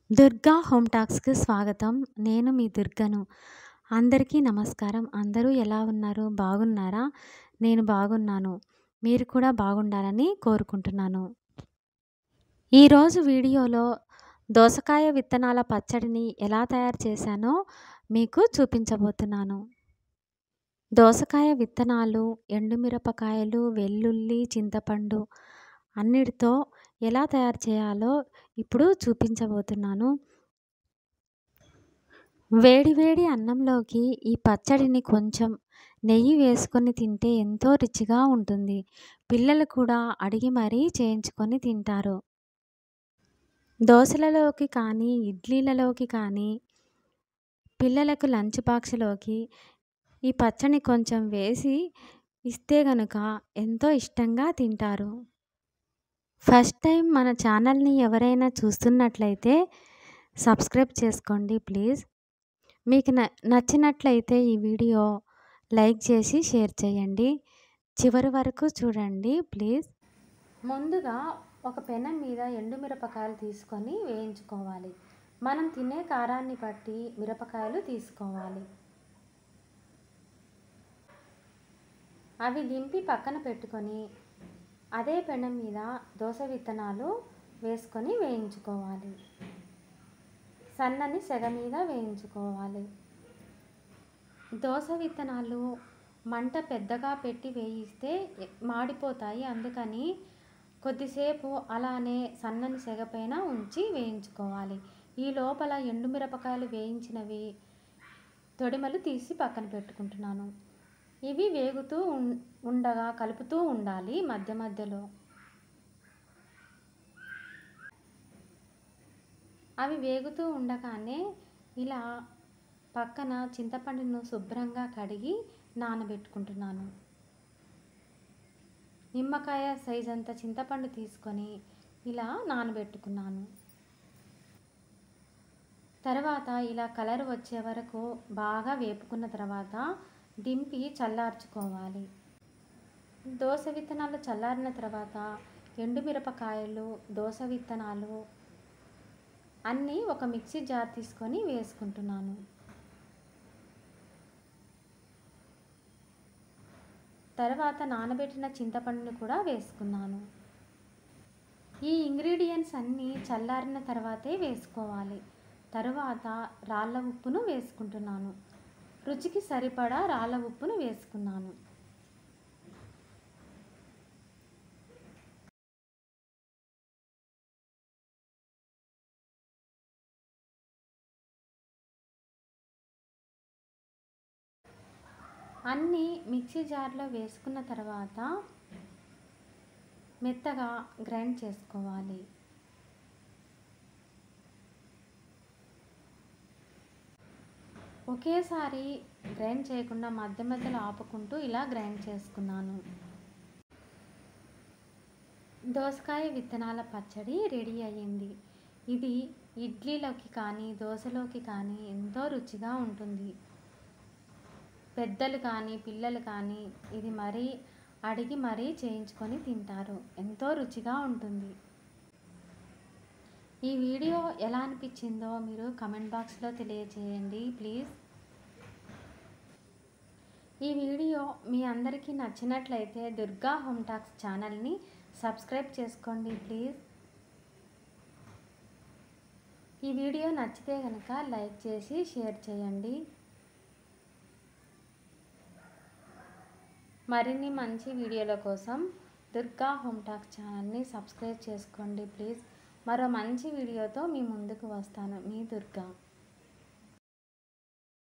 Durga home టాక్స్‌కి స్వాగతం. నేను మీ దుర్గను. అందరికీ నమస్కారం. అందరూ ఎలా ఉన్నారు? బాగున్నారా? నేను బాగున్నాను. మీరు కూడా బాగుండాలని కోరుకుంటున్నాను. ఈరోజు వీడియోలో దోసకాయ విత్తనాల పచ్చడిని ఎలా తయారు చేశానో మీకు చూపించబోతున్నాను. దోసకాయ విత్తనాలు, ఎండుమిరపకాయలు, వెల్లుల్లి, చింతపండు అన్నిటితో ఎలా తయారు చేయాలో ఇప్పుడు చూపించబోతున్నాను. వేడి వేడి అన్నంలోకి ఈ పచ్చడిని కొంచెం నెయ్యి వేసుకొని తింటే ఎంతో రుచిగా ఉంటుంది. పిల్లలు కూడా అడిగి మరీ చేయించుకొని తింటారు. దోసలలోకి కానీ, ఇడ్లీలలోకి కానీ, పిల్లలకు లంచ్ బాక్స్‌లోకి ఈ పచ్చడిని కొంచెం వేసి ఇస్తే గనుక ఎంతో ఇష్టంగా తింటారు. ఫస్ట్ టైం మన ఛానల్‌ని ఎవరైనా చూస్తున్నట్లయితే సబ్స్క్రైబ్ చేసుకోండి ప్లీజ్. మీకు నచ్చినట్లయితే ఈ వీడియో లైక్ చేసి షేర్ చేయండి. చివరి వరకు చూడండి ప్లీజ్. ముందుగా ఒక పెనం మీద ఎండుమిరపకాయలు తీసుకొని వేయించుకోవాలి. మనం తినే కారాన్ని బట్టి మిరపకాయలు తీసుకోవాలి. అవి దింపి పక్కన పెట్టుకొని అదే పెనం మీద దోస విత్తనాలు వేసుకొని వేయించుకోవాలి. సన్నని సెగ మీద వేయించుకోవాలి. దోస విత్తనాలు మంట పెద్దగా పెట్టి వేయిస్తే మాడిపోతాయి. అందుకని కొద్దిసేపు అలానే సన్నని సెగ పైన ఉంచి వేయించుకోవాలి. ఈ లోపల ఎండుమిరపకాయలు వేయించినవి తొడిమలు తీసి పక్కన పెట్టుకుంటున్నాను. ఇవి వేగుతూ ఉండగా కలుపుతూ ఉండాలి మధ్య మధ్యలో. అవి వేగుతూ ఉండగానే ఇలా పక్కన చింతపండును శుభ్రంగా కడిగి నానబెట్టుకుంటున్నాను. నిమ్మకాయ సైజ్ అంత చింతపండు తీసుకొని ఇలా నానబెట్టుకున్నాను. తర్వాత ఇలా కలర్ వచ్చే వరకు బాగా వేపుకున్న తర్వాత దింపి చల్లార్చుకోవాలి. దోస విత్తనాలు చల్లారిన తర్వాత ఎండుమిరపకాయలు, దోస విత్తనాలు అన్నీ ఒక మిక్సీ జార్ తీసుకొని వేసుకుంటున్నాను. తర్వాత నానబెట్టిన చింతపండును కూడా వేసుకున్నాను. ఈ ఇంగ్రీడియంట్స్ అన్నీ చల్లారిన తర్వాతే వేసుకోవాలి. తరువాత రాళ్ళ ఉప్పును వేసుకుంటున్నాను. రుచికి సరిపడా రాళ్ళ ఉప్పును వేసుకున్నాను. అన్నీ మిక్సీ జార్లో వేసుకున్న తర్వాత మెత్తగా గ్రైండ్ చేసుకోవాలి. ఒకేసారి గ్రైండ్ చేయకుండా మధ్య మధ్యలో ఆపుకుంటూ ఇలా గ్రైండ్ చేసుకున్నాను. దోసకాయ విత్తనాల పచ్చడి రెడీ అయ్యింది. ఇది ఇడ్లీలోకి కానీ, దోశలోకి కానీ ఎంతో రుచిగా ఉంటుంది. పెద్దలు కానీ, పిల్లలు కానీ ఇది అడిగి మరీ చేయించుకొని తింటారు. ఎంతో రుచిగా ఉంటుంది. ఈ వీడియో ఎలా అనిపించిందో మీరు కమెంట్ బాక్స్లో తెలియజేయండి ప్లీజ్. ఈ వీడియో మీ అందరికీ నచ్చినట్లయితే దుర్గా హోమ్ టాక్స్ ఛానల్ని సబ్స్క్రైబ్ చేసుకోండి ప్లీజ్. ఈ వీడియో నచ్చితే కనుక లైక్ చేసి షేర్ చేయండి. మరిన్ని మంచి వీడియోల కోసం దుర్గా హోమ్ టాక్స్ ఛానల్ని సబ్స్క్రైబ్ చేసుకోండి ప్లీజ్. మరో మంచి వీడియోతో మీ ముందుకు వస్తాను. మీ దుర్గా.